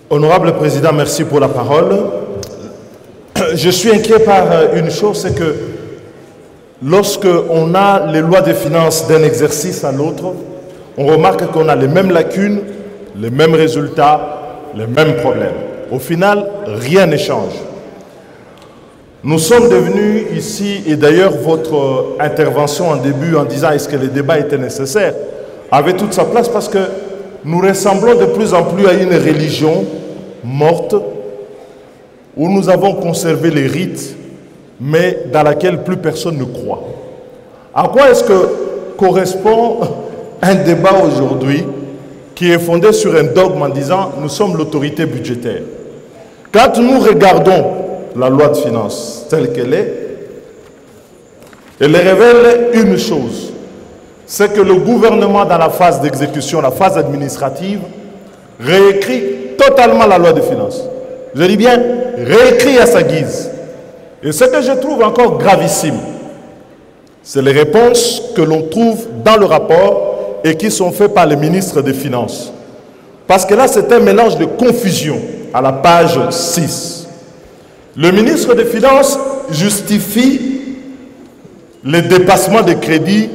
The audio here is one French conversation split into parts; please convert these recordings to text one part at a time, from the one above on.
Honorable Président, merci pour la parole. Je suis inquiet par une chose, c'est que lorsque on a les lois de finances d'un exercice à l'autre, on remarque qu'on a les mêmes lacunes, les mêmes résultats, les mêmes problèmes. Au final, rien ne change. Nous sommes devenus ici, et d'ailleurs votre intervention en début en disant est-ce que le débat était nécessaire, avait toute sa place parce que nous ressemblons de plus en plus à une religion morte où nous avons conservé les rites, mais dans laquelle plus personne ne croit. À quoi est-ce que correspond un débat aujourd'hui qui est fondé sur un dogme en disant nous sommes l'autorité budgétaire? Quand nous regardons la loi de finances telle qu'elle est, elle révèle une chose, c'est que le gouvernement dans la phase d'exécution, la phase administrative, réécrit totalement la loi de finances. Je dis bien réécrit à sa guise. Et ce que je trouve encore gravissime, c'est les réponses que l'on trouve dans le rapport et qui sont faites par le ministre des Finances. Parce que là, c'est un mélange de confusion à la page 6. Le ministre des Finances justifie le dépassement des crédits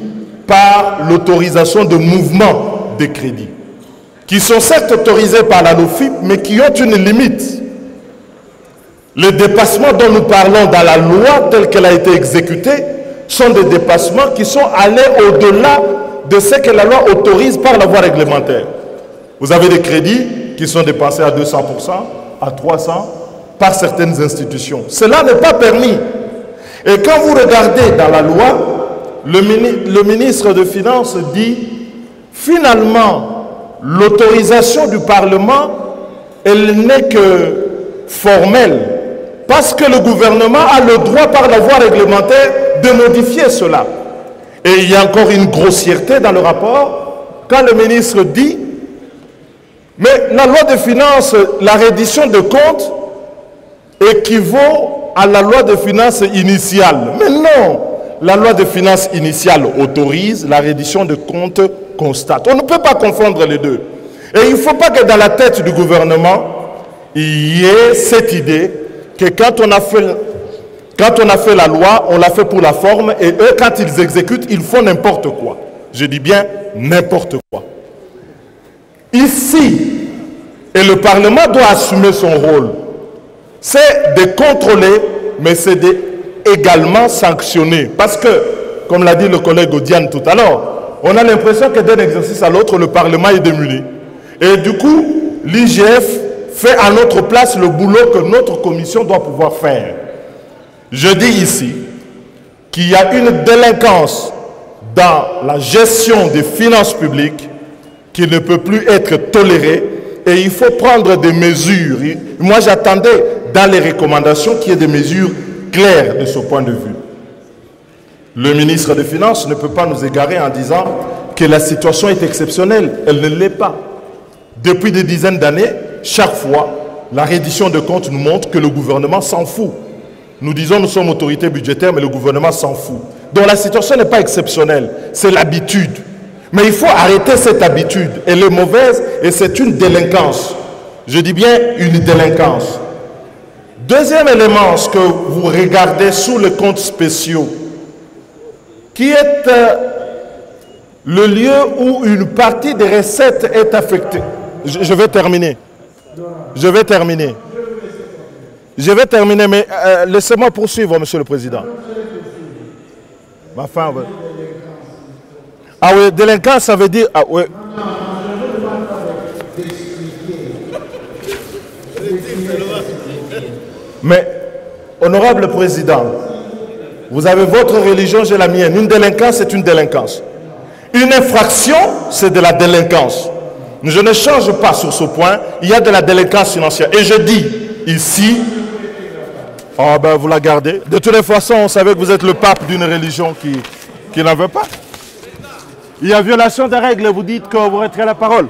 par l'autorisation de mouvements de crédits, qui sont certes autorisés par la LOFIP, mais qui ont une limite. Les dépassements dont nous parlons dans la loi telle qu'elle a été exécutée sont des dépassements qui sont allés au-delà de ce que la loi autorise par la voie réglementaire. Vous avez des crédits qui sont dépensés à 200%, à 300%, par certaines institutions. Cela n'est pas permis. Et quand vous regardez dans la loi, le ministre des Finances dit finalement l'autorisation du Parlement, elle n'est que formelle, parce que le gouvernement a le droit par la voie réglementaire de modifier cela. Et il y a encore une grossièreté dans le rapport, quand le ministre dit mais la loi de finances, la reddition de comptes équivaut à la loi de finances initiale. Mais non, la loi de finances initiale autorise, la reddition de comptes constate. On ne peut pas confondre les deux. Et il ne faut pas que dans la tête du gouvernement, il y ait cette idée que quand on a fait la loi, on l'a fait pour la forme, et eux, quand ils exécutent, ils font n'importe quoi. Je dis bien n'importe quoi. Ici, et le Parlement doit assumer son rôle, c'est de contrôler, mais c'est également sanctionner. Parce que, comme l'a dit le collègue Odiane tout à l'heure, on a l'impression que d'un exercice à l'autre, le Parlement est démuni. Et du coup, l'IGF fait à notre place le boulot que notre commission doit pouvoir faire. Je dis ici qu'il y a une délinquance dans la gestion des finances publiques qui ne peut plus être tolérée et il faut prendre des mesures. Moi, j'attendais dans les recommandations qu'il y ait des mesures claires de ce point de vue. Le ministre des Finances ne peut pas nous égarer en disant que la situation est exceptionnelle. Elle ne l'est pas. Depuis des dizaines d'années, chaque fois, la reddition de comptes nous montre que le gouvernement s'en fout. Nous disons nous sommes autorité budgétaire, mais le gouvernement s'en fout. Donc la situation n'est pas exceptionnelle, c'est l'habitude. Mais il faut arrêter cette habitude. Elle est mauvaise et c'est une délinquance. Je dis bien une délinquance. Deuxième élément, ce que vous regardez sous les comptes spéciaux, qui est le lieu où une partie des recettes est affectée. Je vais terminer. Je vais terminer. Je vais terminer, mais laissez-moi poursuivre, Monsieur le Président. Ma fin, ouais. Ah oui, délinquance, ça veut dire... Ah oui. Mais, honorable Président, vous avez votre religion, j'ai la mienne. Une délinquance, c'est une délinquance. Une infraction, c'est de la délinquance. Je ne change pas sur ce point. Il y a de la délinquance financière. Et je dis ici... Oh ben vous la gardez. De toutes les façons, on savait que vous êtes le pape d'une religion qui n'en veut pas. Il y a violation des règles, vous dites que vous retirez la parole.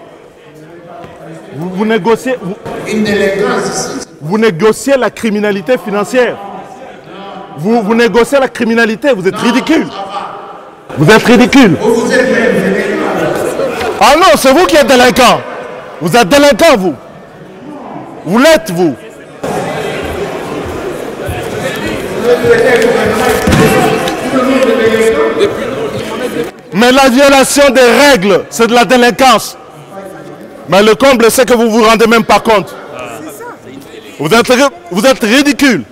Vous négociez... Vous négociez la criminalité financière. Vous négociez la criminalité, vous êtes ridicule. Vous êtes ridicule. Ah non, c'est vous qui êtes délinquant. Vous êtes délinquant, vous. Vous l'êtes, vous. Mais la violation des règles, c'est de la délinquance. Mais le comble, c'est que vous ne vous rendez même pas compte. Vous êtes ridicule.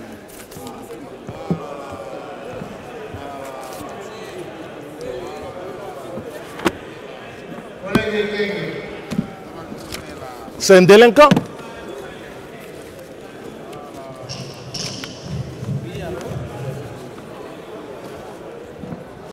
C'est un délinquant.